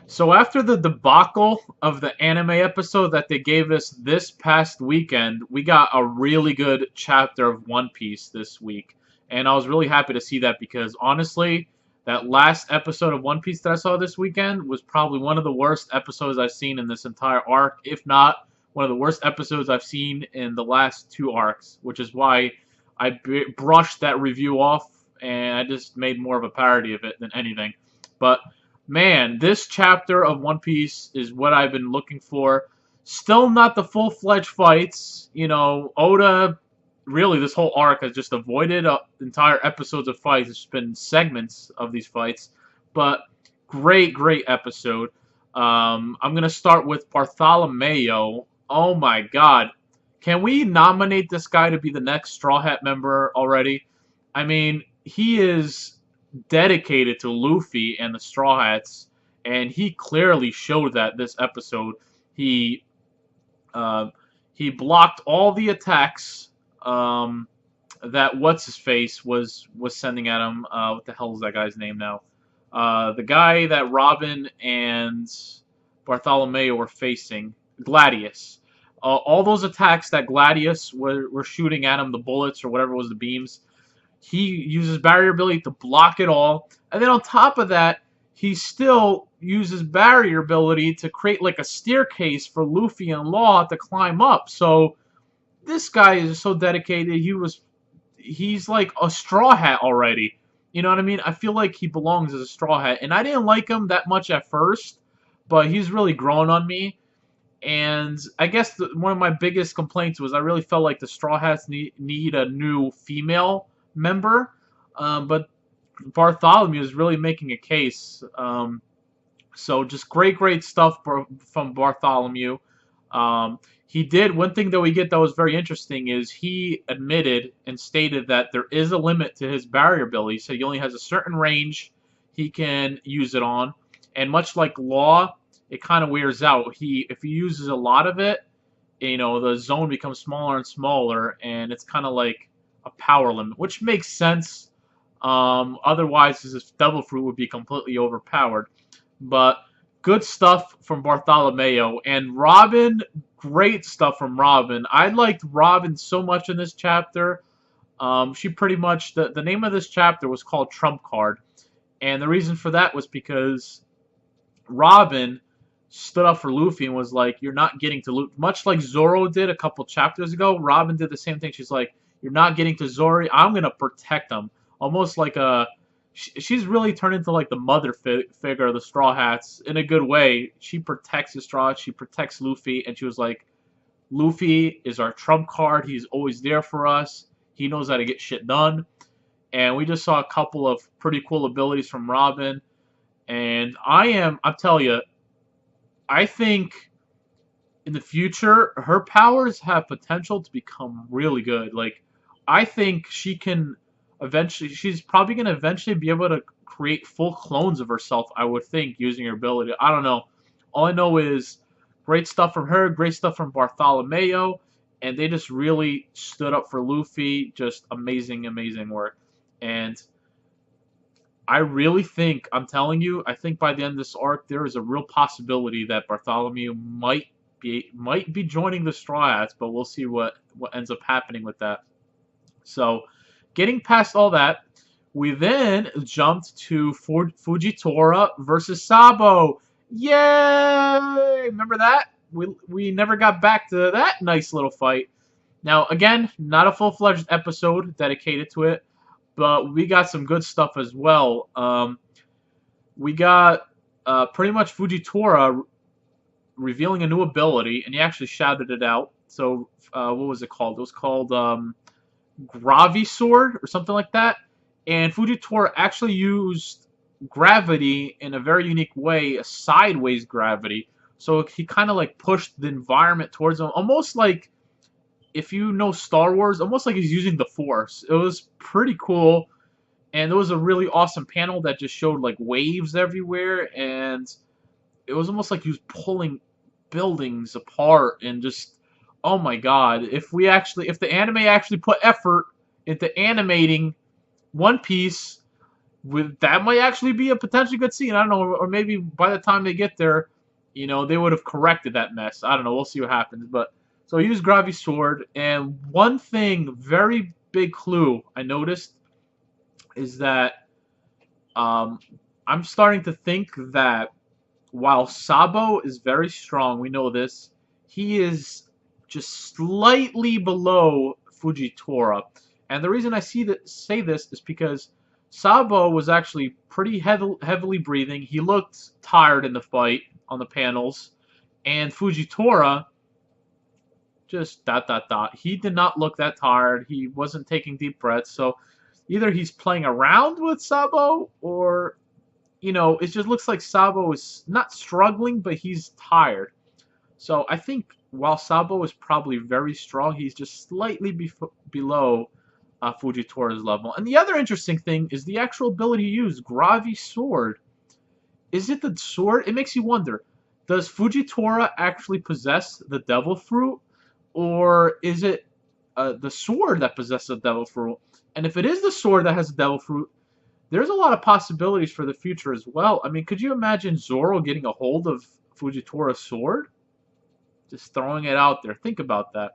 So after the debacle of the anime episode that they gave us this past weekend, we got a really good chapter of One Piece this week. And I was really happy to see that because honestly, that last episode of One Piece that I saw this weekend was probably one of the worst episodes I've seen in this entire arc, if not one of the worst episodes I've seen in the last two arcs, which is why I brushed that review off and I just made more of a parody of it than anything. But man, this chapter of One Piece is what I've been looking for. Still not the full-fledged fights. You know, Oda, really, this whole arc has just avoided entire episodes of fights. It's been segments of these fights. But great, great episode. I'm going to start with Bartholomew. Oh my god. Can we nominate this guy to be the next Straw Hat member already? I mean, he is dedicated to Luffy and the Straw Hats, and he clearly showed that this episode. He he blocked all the attacks that what's his face was sending at him. What the hell is that guy's name now? The guy that Robin and Bartholomew were facing, Gladius. All those attacks that Gladius were shooting at him, the bullets or whatever was the beams, he uses barrier ability to block it all. And then on top of that, he still uses barrier ability to create like a staircase for Luffy and Law to climb up. So this guy is so dedicated. He's like a Straw Hat already. You know what I mean? I feel like he belongs as a Straw Hat. And I didn't like him that much at first, but he's really grown on me. And I guess one of my biggest complaints was I really felt like the Straw Hats need a new female member. But Bartholomew is really making a case. So just great, great stuff from Bartholomew. He did, one thing that we get that was very interesting is he admitted and stated that there is a limit to his barrier ability. So he only has a certain range he can use it on. And much like Law, it kind of wears out. If he uses a lot of it, you know, the zone becomes smaller and smaller, and it's kind of like a power limit, which makes sense. Otherwise, his Devil Fruit would be completely overpowered. But good stuff from Bartholomew. And Robin, great stuff from Robin. I liked Robin so much in this chapter. She pretty much, the name of this chapter was called Trump Card. And the reason for that was because Robin stood up for Luffy and was like, you're not getting to Luffy. Much like Zoro did a couple chapters ago, Robin did the same thing. She's like, you're not getting to Zoro. I'm going to protect him. Almost like a... She's really turned into like the mother figure of the Straw Hats in a good way. She protects the Straw Hats. She protects Luffy. And she was like, Luffy is our trump card. He's always there for us. He knows how to get shit done. And we just saw a couple of pretty cool abilities from Robin. And I'm telling you, I think in the future, her powers have potential to become really good. Like, I think she can eventually, she's probably going to eventually be able to create full clones of herself, I would think, using her ability. I don't know. All I know is great stuff from her, great stuff from Bartholomew, and they just really stood up for Luffy. Just amazing, amazing work. And I really think, I'm telling you, I think by the end of this arc, there is a real possibility that Bartholomew might be joining the Straw Hats, but we'll see what ends up happening with that. So, getting past all that, we then jumped to Fujitora versus Sabo. Yay! Remember that? We never got back to that nice little fight. Now, again, not a full-fledged episode dedicated to it, but we got some good stuff as well. We got pretty much Fujitora revealing a new ability, and he actually shouted it out. So, what was it called? It was called Gravi Sword or something like that. And Fujitora actually used gravity in a very unique way, a sideways gravity. So he kind of like pushed the environment towards him, almost like, if you know Star Wars, almost like he's using the Force. It was pretty cool, and there was a really awesome panel that just showed like waves everywhere, and it was almost like he was pulling buildings apart, and just, oh my god, if the anime actually put effort into animating One Piece, that might actually be a potentially good scene. I don't know, or maybe by the time they get there, they would have corrected that mess. I don't know. We'll see what happens. But so he used Gravi Sword, and one thing, very big clue I noticed is that um, I'm starting to think that while Sabo is very strong, we know this, he is just slightly below Fujitora. And the reason I say this is because Sabo was actually pretty heavily breathing. He looked tired in the fight on the panels. And Fujitora, just dot dot dot. He did not look that tired. He wasn't taking deep breaths. So either he's playing around with Sabo, or it just looks like Sabo is not struggling, but he's tired. So I think while Sabo is probably very strong, he's just slightly below Fujitora's level. And the other interesting thing is the actual ability he used, Gravi Sword. Is it the sword? It makes you wonder, does Fujitora actually possess the Devil Fruit? Or is it the sword that possesses the Devil Fruit? And if it is the sword that has the Devil Fruit, there's a lot of possibilities for the future as well. I mean, could you imagine Zoro getting a hold of Fujitora's sword? Just throwing it out there. Think about that.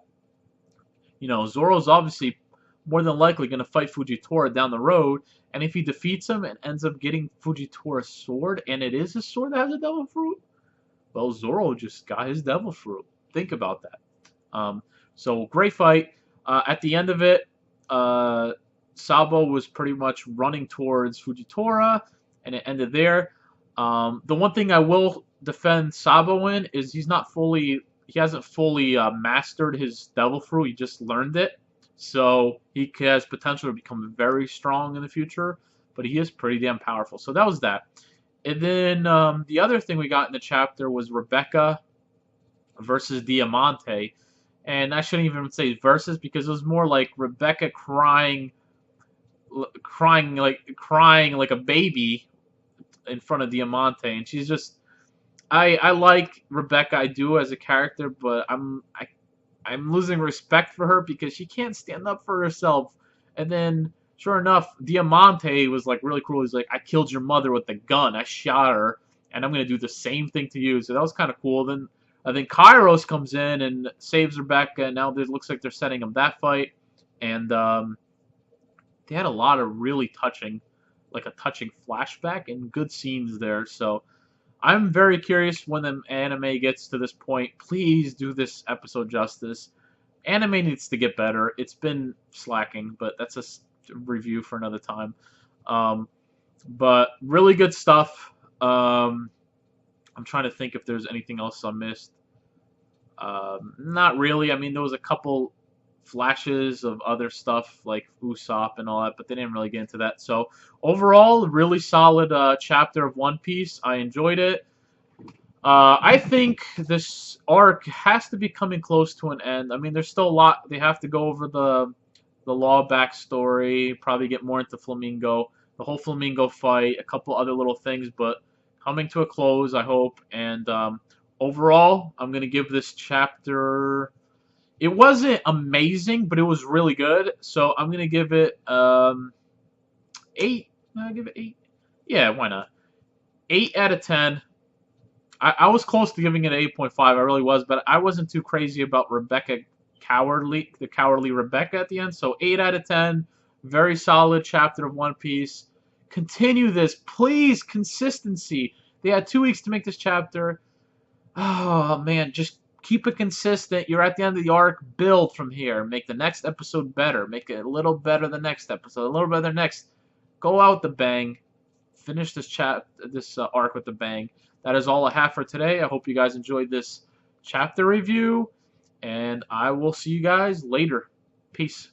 Zoro's obviously more than likely going to fight Fujitora down the road, and if he defeats him and ends up getting Fujitora's sword, and it is a sword that has a Devil Fruit, well, Zoro just got his Devil Fruit. Think about that. So great fight. At the end of it, Sabo was pretty much running towards Fujitora, and it ended there. The one thing I will defend Sabo in is he hasn't fully mastered his Devil Fruit. He just learned it, so he has potential to become very strong in the future. But he is pretty damn powerful. So that was that. And then the other thing we got in the chapter was Rebecca versus Diamante. And I shouldn't even say versus, because it was more like Rebecca crying like a baby in front of Diamante, and she's just I like Rebecca, I do, as a character, but I'm losing respect for her because she can't stand up for herself. And then sure enough, Diamante was like really cool. He's like, I killed your mother with the gun. I shot her, and I'm gonna do the same thing to you. So that was kind of cool. Then I think Kairos comes in and saves Rebecca, and now it looks like they're setting up that fight. And they had a lot of really touching flashback and good scenes there. So I'm very curious when the anime gets to this point. Please do this episode justice. Anime needs to get better. It's been slacking, but that's a review for another time. But really good stuff. I'm trying to think if there's anything else I missed. Not really. I mean, there was a couple flashes of other stuff like Usopp and all that, but they didn't really get into that. So overall, really solid chapter of One Piece. I enjoyed it. I think this arc has to be coming close to an end. I mean, there's still a lot. They have to go over the Law backstory, probably get more into Flamingo, the whole Flamingo fight, a couple other little things, but coming to a close, I hope. And overall, I'm going to give this chapter... It wasn't amazing, but it was really good. So I'm going to give it 8. I'll give it 8. Yeah, why not? 8 out of 10. I was close to giving it an 8.5. I really was, but I wasn't too crazy about the cowardly Rebecca at the end. So 8 out of 10. Very solid chapter of One Piece. Continue this, please. Consistency. They had 2 weeks to make this chapter. Oh, man, just keep it consistent. You're at the end of the arc. Build from here. Make the next episode better. Make it a little better the next episode. A little better next. Go out the bang. Finish this arc with the bang. That is all I have for today. I hope you guys enjoyed this chapter review, and I will see you guys later. Peace.